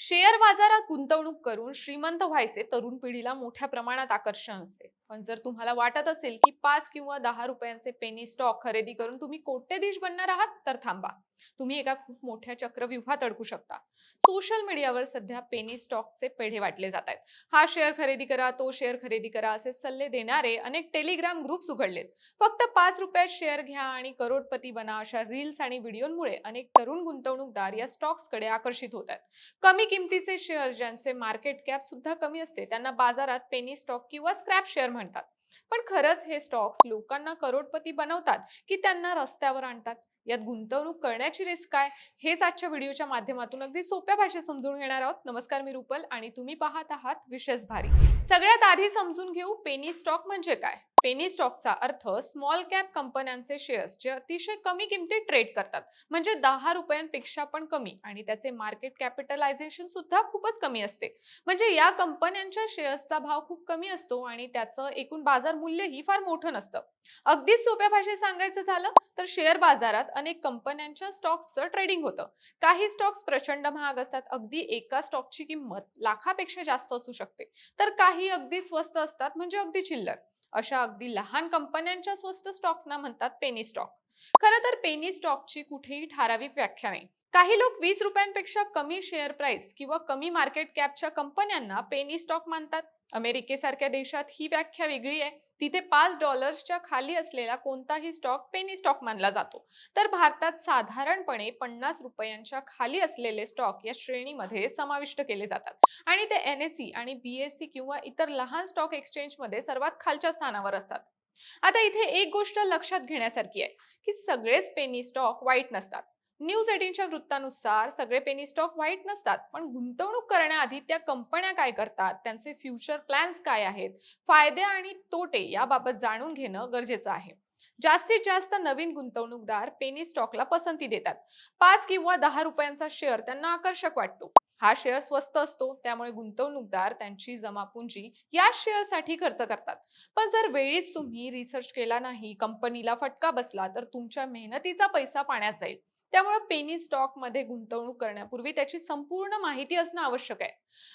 Share बाजारात गुंतवणूक करून श्रीमंत व्हायचे तरुण पिढीला मोठ्या प्रमाणात आकर्षण असते. पण जर तुम्हाला वाटत असेल की 5 किंवा 10 रुपयांचे पेनी स्टॉक खरेदी करून तुम्ही कोट्यधीश बनणार आहात, तर थांबा. तुम्ही एका खूप मोठ्या चक्रव्यूहात अडकू शकता. सोशल मीडियावर सध्या पेनी स्टॉकचे पेढे वाटले जात आहेत. हा शेअर खरेदी करा, तो शेअर खरेदी करा असे सल्ले देणारे अनेक टेलिग्राम ग्रुप्स उघडलेत. फक्त 5 रुपयात शेअर घ्या आणि करोडपती बना अशा रील्स आणि व्हिडिओमुळे अनेक तरुण गुंतवणूकदार या स्टॉक्सकडे आकर्षित होत आहेत. कमी किमतीचे शेअर ज्यांचे मार्केट कॅप सुद्धा कमी असते त्यांना बाजारात पेनी स्टॉक किंवा स्क्रॅप शेअर म्हणतात. पण खरंच हे स्टॉक्स लोकांना करोडपती बनवतात की त्यांना रस्त्यावर आणतात? यात गुंतवणूक करण्याची रिस्क काय, हेच आजच्या व्हिडिओच्या माध्यमातून अगदी सोप्या भाषेत समजून घेणार आहोत. नमस्कार, मी रुपल आणि तुम्ही पाहत आहात विशेष भारी. सगळ्यात आधी समजून घेऊ पेनी स्टॉक म्हणजे काय. पेनी स्टॉकचा अर्थ स्मॉल कॅप कंपन्यांचे शेअर्स जे अतिशय कमी किमतीत ट्रेड करतात, म्हणजे 10 रुपयांपेक्षा पण कमी, आणि त्याचे मार्केट कॅपिटलायझेशन सुद्धा खूपच कमी असते. म्हणजे या कंपन्यांच्या शेअर्सचा भाव खूप कमी असतो आणि त्याचं एकूण बाजार मूल्यही फार मोठं नसतं. अगदी सोप्या भाषेत सांगायचं झालं तर शेअर बाजारात अनेक कंपन्यांच्या स्टॉक्सचं ट्रेडिंग होतं. काही स्टॉक्स प्रचंड महाग असतात, अगदी एका स्टॉकची किंमत लाखापेक्षा जास्त असू शकते. तर काही अगदी स्वस्त असतात, म्हणजे अगदी चिल्लर. अशा अगदी लहान कंपन्यांच्या स्वस्त स्टॉक्सना म्हणतात पेनी स्टॉक. खरं तर पेनी स्टॉकची कुठेही ठराविक व्याख्या नाही. काही लोक 20 रुपयांपेक्षा कमी शेअर प्राइस किंवा कमी मार्केट कॅपच्या कंपन्यांना पेनी स्टॉक मानतात. अमेरिकेसारख्या देशात ही व्याख्या वेगळी आहे. तिथे $5च्या खाली असलेला कोणताही स्टॉक पेनी स्टॉक मानला जातो. तर भारतात साधारणपणे 50 रुपयांच्या खाली असलेले स्टॉक या श्रेणीमध्ये समाविष्ट केले जातात आणि ते NSE आणि BSE किंवा इतर लहान स्टॉक एक्सचेंजमध्ये सर्वात खालच्या स्थानावर असतात. आता इथे एक गोष्ट लक्षात घेण्यासारखी आहे की सगळेच पेनी स्टॉक वाईट नसतात. न्यूज 18च्या वृत्तानुसार सगळे पेनी स्टॉक वाईट नसतात, पण गुंतवणूक करण्याआधी त्या कंपन्या काय करतात, त्यांचे फ्युचर प्लॅन्स काय आहेत, फायदे आणि तोटे याबाबत जाणून घेणं गरजेचं आहे. जास्तीत जास्त नवीन गुंतवणूकदार पेनी स्टॉकला पसंती देतात. 5 किंवा 10 रुपयांचा शेअर त्यांना आकर्षक वाटतो. हा शेअर स्वस्त असतो, त्यामुळे गुंतवणूकदार त्यांची जमापुंजी या शेअरसाठी खर्च करतात. पण जर वेळीच तुम्ही रिसर्च केला नाही, कंपनीला फटका बसला, तर तुमच्या मेहनतीचा पैसा पाण्यात जाईल. त्यामुळे पेनी स्टॉक मध्ये गुंतवणूक करण्यापूर्वी त्याची संपूर्ण माहिती असणं आवश्यक आहे.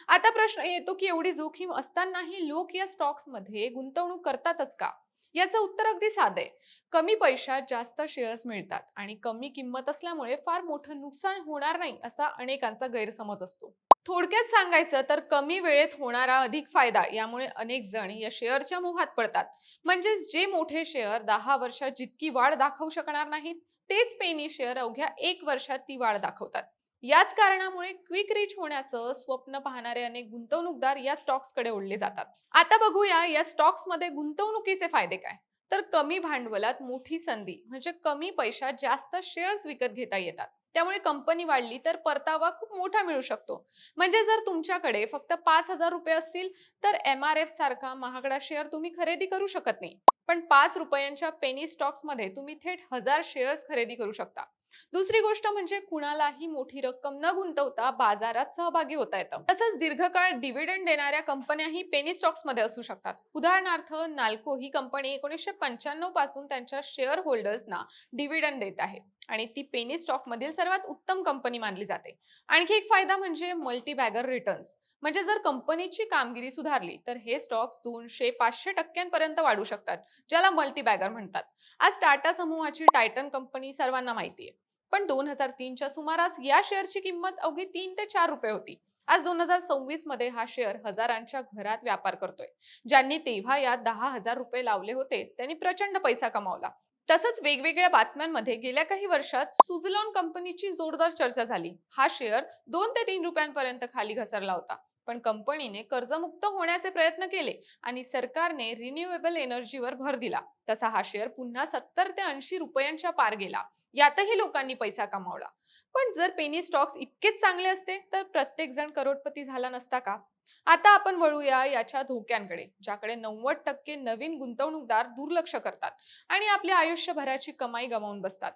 आता प्रश्न येतो की एवढी जोखीम असतानाही लोक या स्टॉक्स मध्ये गुंतवणूक करतातच का? याचं उत्तर अगदी साधं आहे. कमी पैशात जास्त शेअर्स मिळतात आणि कमी किंमत असल्यामुळे फार मोठं नुकसान होणार नाही असा अनेकांचा गैरसमज असतो. थोडक्यात सांगायचं तर कमी वेळेत होणारा अधिक फायदा यामुळे अनेक जण या शेअरच्या मोहात पडतात. म्हणजे जे मोठे शेअर 10 वर्षात जितकी वाढ दाखवू शकणार नाहीत, तेच पेनी शेअर अवघ्या 1 वर्षात ती वाढ दाखवतात. याच कारणामुळे क्विक रिच होण्याचं स्वप्न पाहणारे अनेक गुंतवणूकदार या स्टॉक्सकडे ओढले जातात. आता बघूया या स्टॉक्समध्ये गुंतवणुकीचे फायदे काय. तर कमी भांडवलात मोठी संधी, म्हणजे कमी पैशात जास्त शेअर्स विकत घेता येतात. त्यामुळे कंपनी वाढली तर परतावा खूप मोठा मिळू शकतो. म्हणजे जर तुमच्याकडे फक्त 5,000 रुपये असतील तर MRF सारखा महागडा शेअर तुम्ही खरेदी करू शकत नाही. पण 5 रुपयांच्या पेनी स्टॉक्स मध्ये तुम्ही थेट 1000 शेअर्स खरेदी करू शकता. दुसरी गोष्ट म्हणजे कुणालाही मोठी रक्कम न गुंतवता बाजारात सहभागी होता येतं. तसंच दीर्घकाळ डिव्हिडंड देणाऱ्या कंपन्याही पेनी स्टॉक्स मध्ये असू शकतात. उदाहरणार्थ नाल्को ही कंपनी 1995 पासून त्यांच्या शेअर होल्डर्सना डिव्हिडंड देत आहे आणि ती पेनी स्टॉक मधील सर्वात उत्तम कंपनी मानली जाते. आणखी एक फायदा म्हणजे मल्टी बॅगर रिटर्न्स. म्हणजे जर कंपनीची कामगिरी सुधारली तर हे स्टॉक्स 200-500% वाढू शकतात, ज्याला मल्टी बॅगर म्हणतात. आज टाटा समूहाची टायटन कंपनी सर्वांना माहिती आहे. पण 2003च्या सुमारास या शेअरची किंमत अवघी 3 ते 4 रुपये होती. आज 2026 मध्ये हा शेअर हजारांच्या घरात व्यापार करतोय. ज्यांनी तेव्हा यात 10,000 रुपये लावले होते त्यांनी प्रचंड पैसा कमावला. तसंच वेगवेगळ्या बातम्यांमध्ये गेल्या काही वर्षात सुझलॉन कंपनीची जोरदार चर्चा झाली. हा शेअर 2 ते 3 रुपयांपर्यंत खाली घसरला होता. पण कंपनीने कर्जमुक्त होण्याचे प्रयत्न केले आणि सरकारने रिन्युएबल एनर्जीवर भर दिला. तसा हा शेअर पुन्हा 70 ते 80 रुपयांच्या पार गेला. यातही लोकांनी पैसा कमावला. पण जर पेनी स्टॉक्स इतकेच चांगले असते तर प्रत्येक जण करोडपती झाला नसता का? आता आपण वळूया याच्या धोक्यांकडे, ज्याकडे 90% नवीन गुंतवणूकदार दुर्लक्ष करतात आणि आपल्या आयुष्यभराची कमाई गमावून बसतात.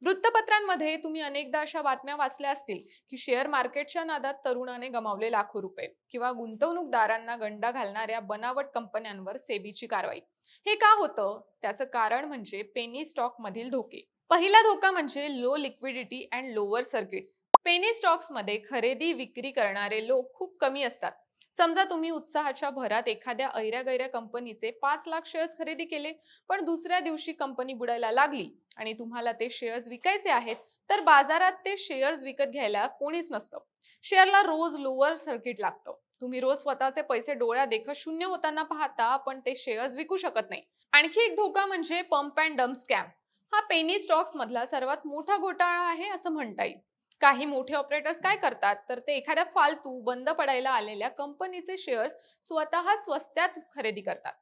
वृत्तपत्रांमध्ये तुम्ही अनेकदा अशा बातम्या वाचल्या असतील की शेअर मार्केटच्या नादात तरुणाने गमावले लाखो रुपये, किंवा गुंतवणूकदारांना गंडा घालणाऱ्या बनावट कंपन्यांवर सेबीची कारवाई. हे का होतं? त्याचं कारण म्हणजे पेनी स्टॉक मधील धोके. पहिला धोका म्हणजे low liquidity and lower circuits. Penny stocks मध्ये खरेदी विक्री करणारे लोक खूप कमी असतात. समजा तुम्ही उत्साहाच्या भरात एखाद्या ऐऱ्या-गैऱ्या कंपनीचे 5 लाख शेअर्स खरेदी केले, पण दुसऱ्या दिवशी कंपनी बुडायला लागली आणि तुम्हाला ते शेअर्स विकायचे आहेत, तर बाजारात ते शेअर्स विकत घ्यायला कोणीच नसतं. शेअरला रोज लोअर सर्किट लागतं. तुम्ही रोज स्वतःचे पैसे डोळ्या देखत शून्य होताना पाहता, पण ते शेअर्स विकू शकत नाही. आणखी एक धोका म्हणजे पंप अँड डंप स्कॅम. हा पेनी स्टॉक्स मधला सर्वात मोठा घोटाळा आहे असं म्हणता येईल. काही मोठे ऑपरेटर्स काय करतात, तर ते एखाद्या फालतू बंद पडायला आलेल्या कंपनीचे शेअर्स स्वतः स्वस्त्यात खरेदी करतात.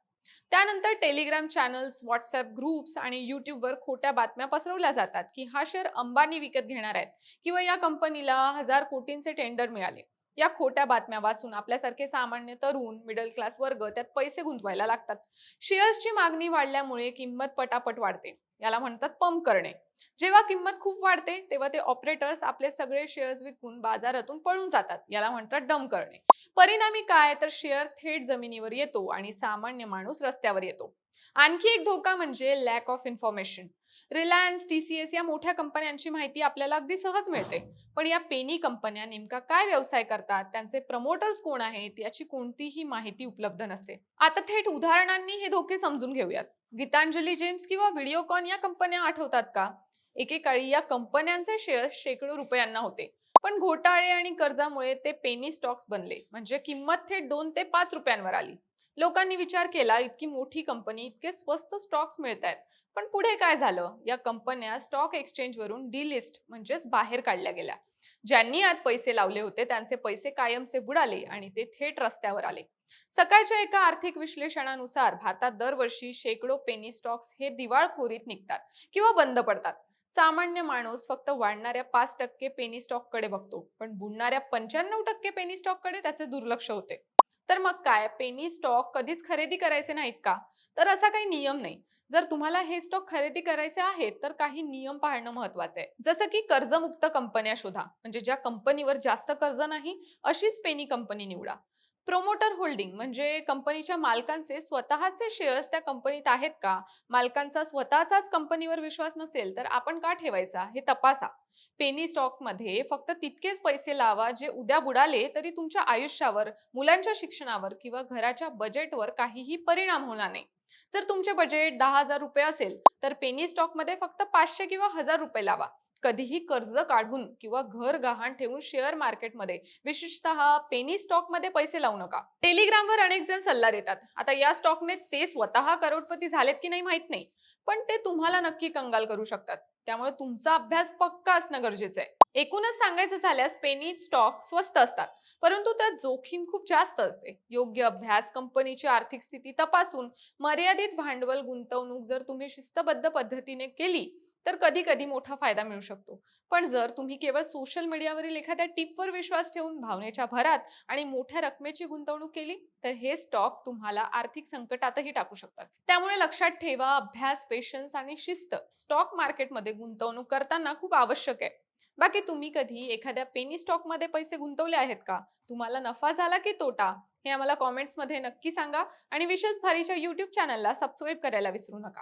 त्यानंतर टेलिग्राम चॅनल्स, व्हॉट्सअप ग्रुप्स आणि युट्यूबवर खोट्या बातम्या पसरवल्या जातात की हा शेअर अंबानी विकत घेणार आहेत किंवा या कंपनीला 1,000 कोटींचे टेंडर मिळाले. या खोट्या बातम्या वाचून आपल्यासारखे सामान्य तरुण, मिडल क्लास वर्ग त्यात पैसे गुंतवायला लागतात. शेअर्सची मागणी वाढल्यामुळे किंमत पटापट वाढते. याला म्हणतात पंप करणे. जेव्हा किंमत खूप वाढते तेव्हा ते ऑपरेटर्स आपले सगळे शेअर्स विकून बाजारातून पळून जातात. याला म्हणतात डंप करणे. परिणामी काय, तर शेअर थेट जमिनीवर येतो आणि सामान्य माणूस रस्त्यावर येतो. आणखी एक धोका म्हणजे lack of information. Reliance, TCS या मोठ्या कंपन्यांची माहिती आपल्याला अगदी सहज मिळते. पण या पेनी कंपन्या नेमका काय व्यवसाय करतात, त्यांचे प्रमोटर्स कोण आहेत, याची कोणतीही माहिती उपलब्ध नसते. आता थेट उदाहरणांनी हे धोके समजून घेऊयात. गीतांजली जेम्स किंवा व्हिडिओकॉन या कंपन्या आठवतात का? एकेकाळी या कंपन्यांचे शेअर्स शेकडो रुपयांना होते. पण घोटाळे आणि कर्जामुळे ते पेनी स्टॉक्स बनले, म्हणजे किंमत थेट 2 ते 5 रुपयांवर आली. लोकांनी विचार केला, इतकी मोठी कंपनी, इतके स्वस्त स्टॉक्स मिळत आहेत. पण पुढे काय झालं? या कंपन्या स्टॉक एक्सचेंजवरून डिलिस्ट म्हणजेच बाहेर काढल्या गेल्या. ज्यांनी आत पैसे लावले होते त्यांचे पैसे कायमचे बुडाले आणि ते थेट रस्त्यावर आले. सकाळच्या एका आर्थिक विश्लेषणानुसार भारतात दरवर्षी शेकडो पेनी स्टॉक्स हे दिवाळखोरीत निघतात किंवा बंद पडतात. सामान्य माणूस फक्त वाढणाऱ्या 5% पेनी स्टॉक कडे बघतो, पण बुडणाऱ्या 95% पेनी स्टॉक कडे त्याचे दुर्लक्ष होते. तर मग काय, पेनी स्टॉक कधीच खरेदी करायचे नाहीत का? तर असा काही नियम नाही. जर तुम्हाला हे स्टॉक खरेदी करायचे आहेत, तर काही नियम पाळणं महत्वाचं आहे. जसं की कर्जमुक्त कंपन्या शोधा, म्हणजे ज्या कंपनीवर जास्त कर्ज नाही, अशीच पेनी कंपनी निवडा. प्रोमोटर होल्डिंग म्हणजे कंपनीच्या मालकांचे स्वतःचे शेअर्स त्या कंपनीत आहेत का? मालकांचा स्वतःचाच कंपनीवर विश्वास नसेल तर आपण का ठेवायचा, हे तपासा. पेनी स्टॉक मध्ये फक्त तितकेच पैसे लावा जे उद्या बुडाले तरी तुमच्या आयुष्यावर, मुलांच्या शिक्षणावर किंवा घराच्या बजेटवर काहीही परिणाम होणार नाही. जर तुमचे बजेट 10,000 रुपये असेल तर पेनी स्टॉक मध्ये फक्त 500 किंवा 1,000 रुपये लावा. कधीही कर्ज काढून किंवा घर गहाण ठेवून शेअर मार्केटमध्ये, विशेषतः पेनी स्टॉक मध्ये पैसे लावू नका. टेलिग्रामवर अनेक जण सल्ला देतात. आता या स्टॉकने ते स्वतः करोडपती झालेत की नाही माहित नाही, पण ते तुम्हाला नक्की कंगाल करू शकतात. त्यामुळे तुमचा अभ्यास पक्का असणं गरजेचं आहे. एकूणच सांगायचं झाल्यास पेनी स्टॉक स्वस्त असतात, परंतु त्यात जोखीम खूप जास्त असते. योग्य अभ्यास, कंपनीची आर्थिक स्थिती तपासून मर्यादित भांडवल गुंतवणूक जर तुम्ही शिस्तबद्ध पद्धतीने केली तर कधी कधी मोठा फायदा मिळू शकतो. पण जर तुम्ही केवळ सोशल मीडियावरील एखाद्या टिपवर विश्वास ठेवून भावनेच्या भरात आणि मोठ्या रकमेची गुंतवणूक केली, तर हे स्टॉक तुम्हाला आर्थिक संकटातही टाकू शकतात. त्यामुळे लक्षात ठेवा, अभ्यास, पेशन्स आणि शिस्त स्टॉक मार्केटमध्ये गुंतवणूक करताना खूप आवश्यक आहे. बाकी तुम्ही कधी एखाद्या पेनी स्टॉक मध्ये पैसे गुंतवले आहेत का? तुम्हाला नफा झाला की तोटा? हे आम्हाला कॉमेंट्स मध्ये नक्की सांगा आणि विशेष भारीच्या YouTube चॅनलला सबस्क्राईब करायला विसरू नका.